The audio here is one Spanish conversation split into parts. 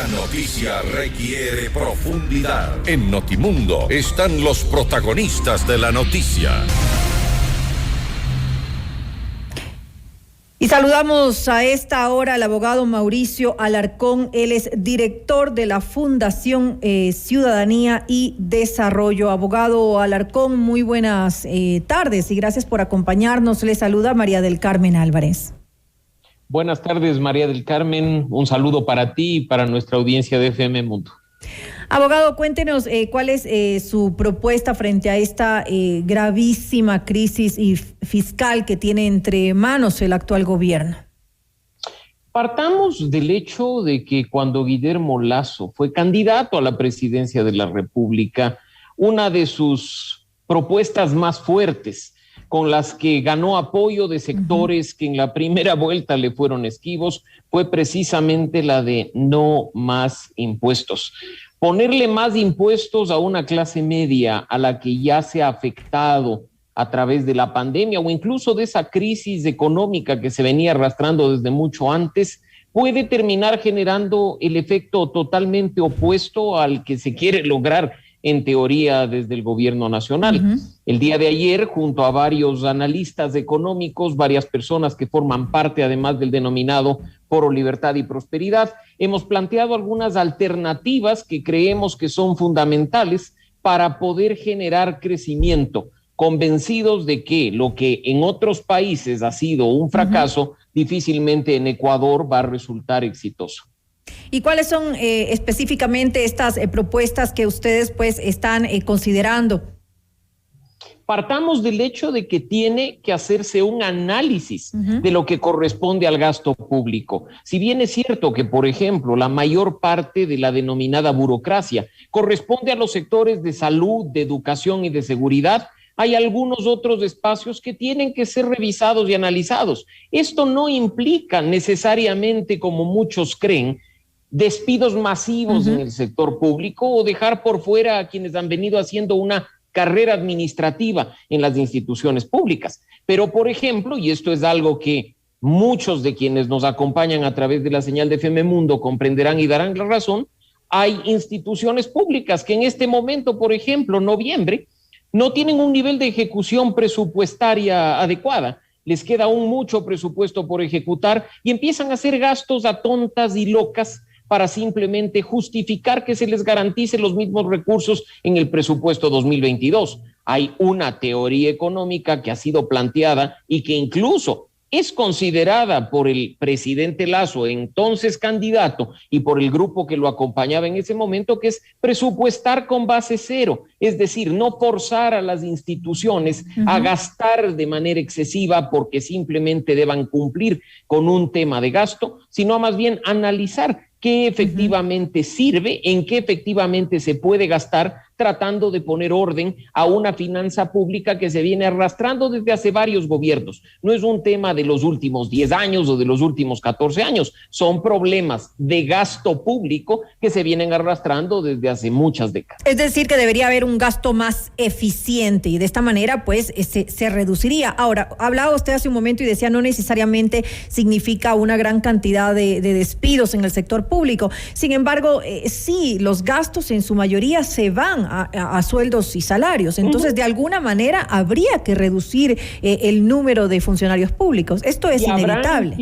La noticia requiere profundidad. En Notimundo están los protagonistas de la noticia. Y saludamos a esta hora al abogado Mauricio Alarcón. Él es director de la Fundación Ciudadanía y Desarrollo. Abogado Alarcón, muy buenas tardes y gracias por acompañarnos. Le saluda María del Carmen Álvarez. Buenas tardes, María del Carmen. Un saludo para ti y para nuestra audiencia de FM Mundo. Abogado, cuéntenos cuál es su propuesta frente a esta gravísima crisis fiscal que tiene entre manos el actual gobierno. Partamos del hecho de que cuando Guillermo Lasso fue candidato a la presidencia de la República, una de sus propuestas más fuertes, con las que ganó apoyo de sectores que en la primera vuelta le fueron esquivos, fue precisamente la de no más impuestos. Ponerle más impuestos a una clase media a la que ya se ha afectado a través de la pandemia o incluso de esa crisis económica que se venía arrastrando desde mucho antes, puede terminar generando el efecto totalmente opuesto al que se quiere lograr en teoría desde el gobierno nacional. El día de ayer, junto a varios analistas económicos, varias personas que forman parte además del denominado Foro Libertad y Prosperidad, hemos planteado algunas alternativas que creemos que son fundamentales para poder generar crecimiento, convencidos de que lo que en otros países ha sido un fracaso, difícilmente en Ecuador va a resultar exitoso. ¿Y cuáles son específicamente estas propuestas que ustedes pues están considerando? Partamos del hecho de que tiene que hacerse un análisis de lo que corresponde al gasto público. Si bien es cierto que, por ejemplo, la mayor parte de la denominada burocracia corresponde a los sectores de salud, de educación y de seguridad, hay algunos otros espacios que tienen que ser revisados y analizados. Esto no implica necesariamente, como muchos creen, despidos masivos en el sector público o dejar por fuera a quienes han venido haciendo una carrera administrativa en las instituciones públicas. Pero, por ejemplo, y esto es algo que muchos de quienes nos acompañan a través de la señal de FM Mundo comprenderán y darán la razón, hay instituciones públicas que en este momento, por ejemplo, noviembre, no tienen un nivel de ejecución presupuestaria adecuada. Les queda aún mucho presupuesto por ejecutar y empiezan a hacer gastos a tontas y locas para simplemente justificar que se les garantice los mismos recursos en el presupuesto 2022. Hay una teoría económica que ha sido planteada y que incluso es considerada por el presidente Lasso, entonces candidato, y por el grupo que lo acompañaba en ese momento, que es presupuestar con base cero, es decir, no forzar a las instituciones a gastar de manera excesiva porque simplemente deban cumplir con un tema de gasto, sino más bien analizar qué efectivamente sirve, en qué efectivamente se puede gastar, tratando de poner orden a una finanza pública que se viene arrastrando desde hace varios gobiernos. No es un tema de los últimos 10 años o de los últimos 14 años, son problemas de gasto público que se vienen arrastrando desde hace muchas décadas. Es decir, que debería haber un gasto más eficiente y de esta manera pues se reduciría. Ahora, hablaba usted hace un momento y decía no necesariamente significa una gran cantidad de despidos en el sector público. Sin embargo, sí, los gastos en su mayoría se van a sueldos y salarios. Entonces, de alguna manera habría que reducir el número de funcionarios públicos. Esto es inevitable.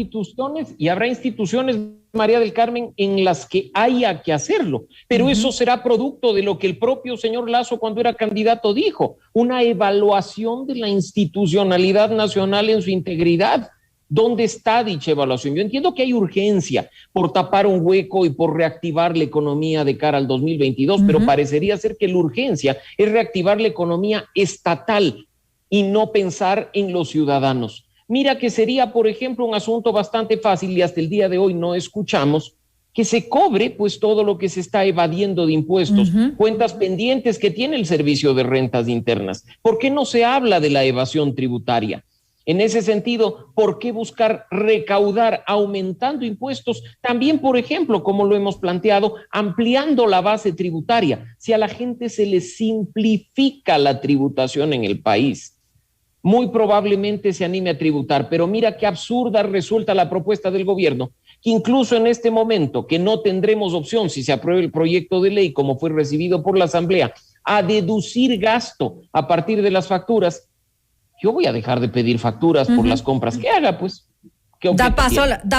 Habrá instituciones, María del Carmen, en las que haya que hacerlo, pero eso será producto de lo que el propio señor Lasso cuando era candidato dijo, una evaluación de la institucionalidad nacional en su integridad. ¿Dónde está dicha evaluación? Yo entiendo que hay urgencia por tapar un hueco y por reactivar la economía de cara al 2022, pero parecería ser que la urgencia es reactivar la economía estatal y no pensar en los ciudadanos. Mira que sería, por ejemplo, un asunto bastante fácil y hasta el día de hoy no escuchamos que se cobre pues todo lo que se está evadiendo de impuestos, cuentas pendientes que tiene el Servicio de Rentas Internas. ¿Por qué no se habla de la evasión tributaria? En ese sentido, ¿por qué buscar recaudar aumentando impuestos? También, por ejemplo, como lo hemos planteado, ampliando la base tributaria. Si a la gente se le simplifica la tributación en el país, muy probablemente se anime a tributar. Pero mira qué absurda resulta la propuesta del gobierno, que incluso en este momento, que no tendremos opción, si se aprueba el proyecto de ley como fue recibido por la Asamblea, a deducir gasto a partir de las facturas, yo voy a dejar de pedir facturas por las compras que haga, pues. Da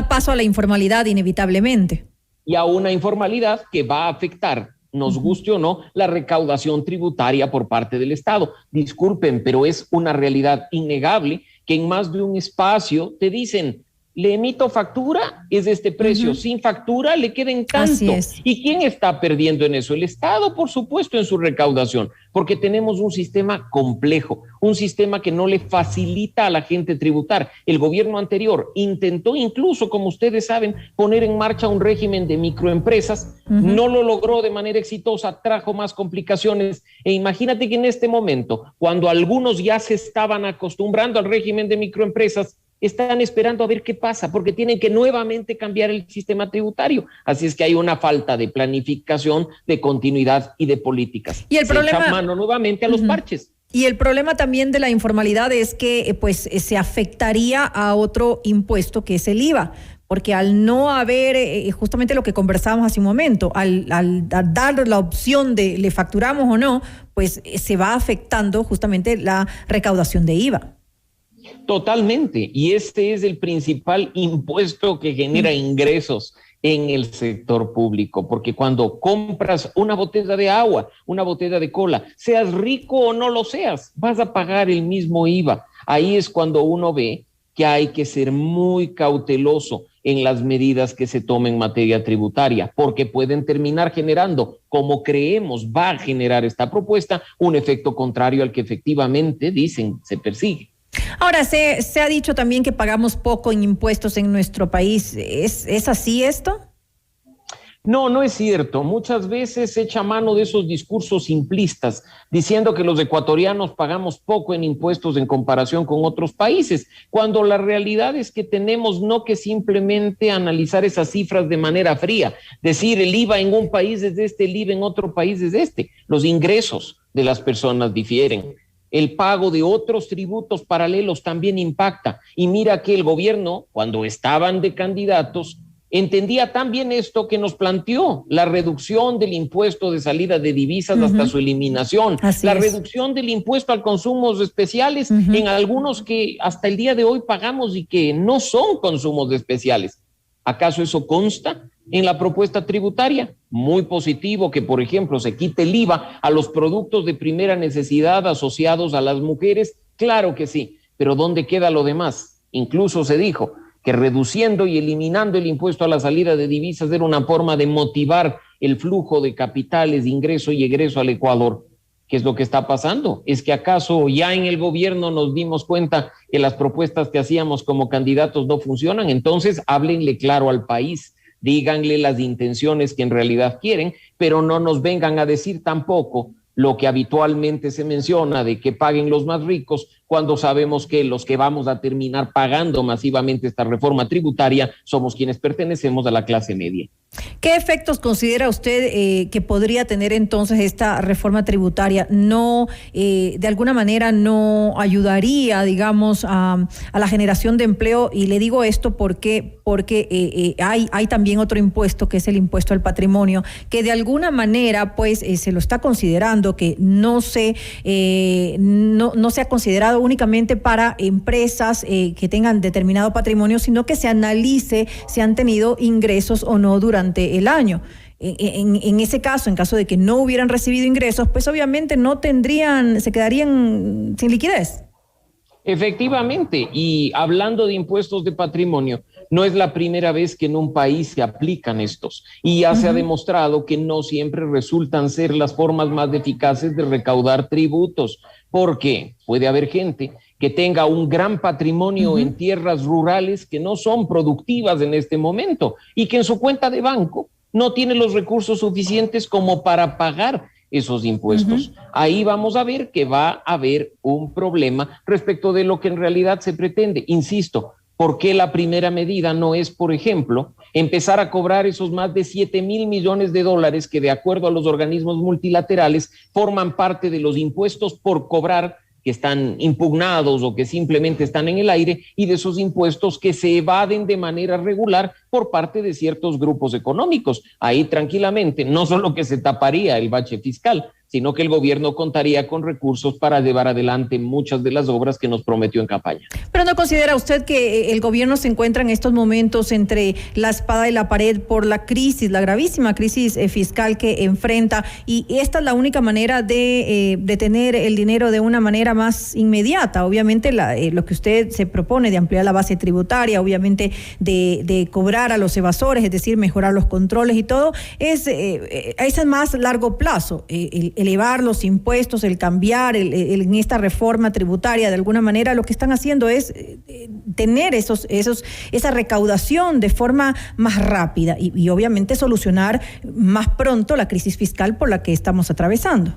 paso a la informalidad inevitablemente. Y a una informalidad que va a afectar, nos guste o no, la recaudación tributaria por parte del Estado. Disculpen, pero es una realidad innegable que en más de un espacio te dicen, le emito factura, es de este precio, sin factura le queden tanto. ¿Y quién está perdiendo en eso? El Estado, por supuesto, en su recaudación, porque tenemos un sistema complejo, un sistema que no le facilita a la gente tributar. El gobierno anterior intentó incluso, como ustedes saben, poner en marcha un régimen de microempresas, no lo logró de manera exitosa, trajo más complicaciones, e imagínate que en este momento, cuando algunos ya se estaban acostumbrando al régimen de microempresas, están esperando a ver qué pasa, porque tienen que nuevamente cambiar el sistema tributario. Así es que hay una falta de planificación, de continuidad y de políticas. Y el problema, echa mano nuevamente a los parches. Y el problema también de la informalidad es que pues se afectaría a otro impuesto que es el IVA, porque al no haber justamente lo que conversábamos hace un momento, al dar la opción de le facturamos o no, pues se va afectando justamente la recaudación de IVA. Totalmente, y este es el principal impuesto que genera ingresos en el sector público, porque cuando compras una botella de agua, una botella de cola, seas rico o no lo seas, vas a pagar el mismo IVA. Ahí es cuando uno ve que hay que ser muy cauteloso en las medidas que se tomen en materia tributaria, porque pueden terminar generando, como creemos va a generar esta propuesta, un efecto contrario al que efectivamente dicen se persigue. Ahora, se ha dicho también que pagamos poco en impuestos en nuestro país. ¿Es así esto? No, no es cierto. Muchas veces se echa mano de esos discursos simplistas, diciendo que los ecuatorianos pagamos poco en impuestos en comparación con otros países, cuando la realidad es que tenemos no que simplemente analizar esas cifras de manera fría, decir el IVA en un país es este, el IVA en otro país es este. Los ingresos de las personas difieren. El pago de otros tributos paralelos también impacta. Y mira que el gobierno, cuando estaban de candidatos, entendía también esto que nos planteó, la reducción del impuesto de salida de divisas hasta su eliminación, reducción del impuesto al consumos especiales en algunos que hasta el día de hoy pagamos y que no son consumos especiales. ¿Acaso eso consta en la propuesta tributaria? Muy positivo que, por ejemplo, se quite el IVA a los productos de primera necesidad asociados a las mujeres. Claro que sí, pero ¿dónde queda lo demás? Incluso se dijo que reduciendo y eliminando el impuesto a la salida de divisas era una forma de motivar el flujo de capitales, de ingreso y egreso al Ecuador. ¿Qué es lo que está pasando? ¿Es que acaso ya en el gobierno nos dimos cuenta que las propuestas que hacíamos como candidatos no funcionan? Entonces, háblenle claro al país, díganle las intenciones que en realidad quieren, pero no nos vengan a decir tampoco lo que habitualmente se menciona de que paguen los más ricos, cuando sabemos que los que vamos a terminar pagando masivamente esta reforma tributaria somos quienes pertenecemos a la clase media. ¿Qué efectos considera usted que podría tener entonces esta reforma tributaria? ¿No, de alguna manera no ayudaría, digamos, a la generación de empleo? Y le digo esto porque hay también otro impuesto, que es el impuesto al patrimonio, que de alguna manera pues se lo está considerando, que no se ha considerado únicamente para empresas que tengan determinado patrimonio, sino que se analice si han tenido ingresos o no durante el año. En ese caso, en caso de que no hubieran recibido ingresos, pues obviamente se quedarían sin liquidez. Efectivamente, y hablando de impuestos de patrimonio, no es la primera vez que en un país se aplican estos, y ya se ha demostrado que no siempre resultan ser las formas más eficaces de recaudar tributos, porque puede haber gente que tenga un gran patrimonio en tierras rurales que no son productivas en este momento y que en su cuenta de banco no tiene los recursos suficientes como para pagar esos impuestos. Ahí vamos a ver que va a haber un problema respecto de lo que en realidad se pretende. Insisto, ¿por qué la primera medida no es, por ejemplo, empezar a cobrar esos más de 7,000 millones de dólares que, de acuerdo a los organismos multilaterales, forman parte de los impuestos por cobrar que están impugnados o que simplemente están en el aire, y de esos impuestos que se evaden de manera regular por parte de ciertos grupos económicos. Ahí tranquilamente, no solo que se taparía el bache fiscal, sino que el gobierno contaría con recursos para llevar adelante muchas de las obras que nos prometió en campaña. Pero ¿no considera usted que el gobierno se encuentra en estos momentos entre la espada y la pared por la crisis, la gravísima crisis fiscal que enfrenta, y esta es la única manera de tener el dinero de una manera más inmediata? Obviamente lo que usted se propone de ampliar la base tributaria, obviamente de cobrar a los evasores, es decir, mejorar los controles y todo, ese es más largo plazo. Elevar los impuestos, el cambiar en esta reforma tributaria, de alguna manera lo que están haciendo es tener esa recaudación de forma más rápida y obviamente solucionar más pronto la crisis fiscal por la que estamos atravesando.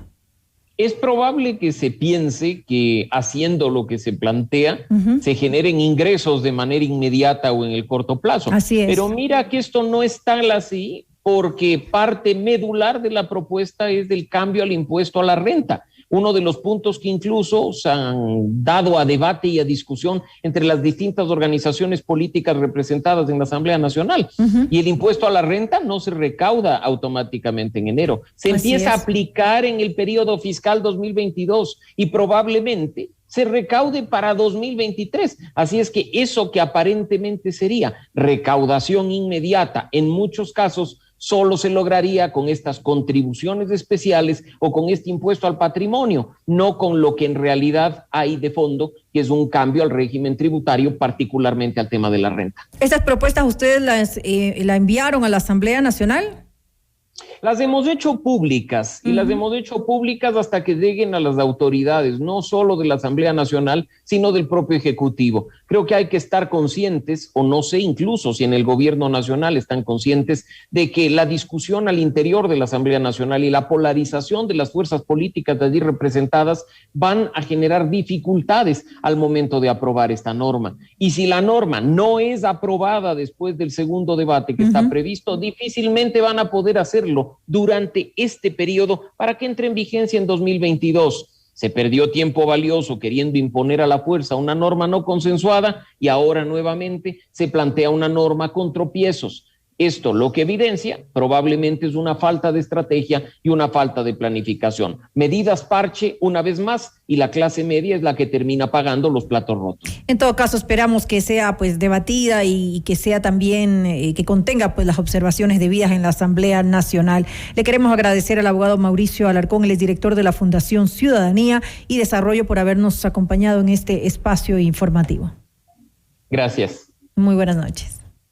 Es probable que se piense que haciendo lo que se plantea, se generen ingresos de manera inmediata o en el corto plazo. Así es. Pero mira que esto no es tan así, porque parte medular de la propuesta es del cambio al impuesto a la renta. Uno de los puntos que incluso se han dado a debate y a discusión entre las distintas organizaciones políticas representadas en la Asamblea Nacional. Y el impuesto a la renta no se recauda automáticamente en enero. Se empieza a aplicar en el periodo fiscal 2022 y probablemente se recaude para 2023. Así es que eso que aparentemente sería recaudación inmediata, en muchos casos solo se lograría con estas contribuciones especiales o con este impuesto al patrimonio, no con lo que en realidad hay de fondo, que es un cambio al régimen tributario, particularmente al tema de la renta. ¿Estas propuestas ustedes las enviaron a la Asamblea Nacional? Las hemos hecho públicas y las hemos hecho públicas hasta que lleguen a las autoridades, no solo de la Asamblea Nacional, sino del propio Ejecutivo. Creo que hay que estar conscientes, o no sé incluso si en el gobierno nacional están conscientes, de que la discusión al interior de la Asamblea Nacional y la polarización de las fuerzas políticas de allí representadas van a generar dificultades al momento de aprobar esta norma. Y si la norma no es aprobada después del segundo debate que está previsto, difícilmente van a poder hacerlo durante este periodo para que entre en vigencia en 2022. Se perdió tiempo valioso queriendo imponer a la fuerza una norma no consensuada y ahora nuevamente se plantea una norma con tropiezos. Esto lo que evidencia probablemente es una falta de estrategia y una falta de planificación. Medidas parche una vez más y la clase media es la que termina pagando los platos rotos. En todo caso, esperamos que sea pues debatida y que sea también, que contenga pues las observaciones debidas en la Asamblea Nacional. Le queremos agradecer al abogado Mauricio Alarcón, él es director de la Fundación Ciudadanía y Desarrollo, por habernos acompañado en este espacio informativo. Gracias. Muy buenas noches.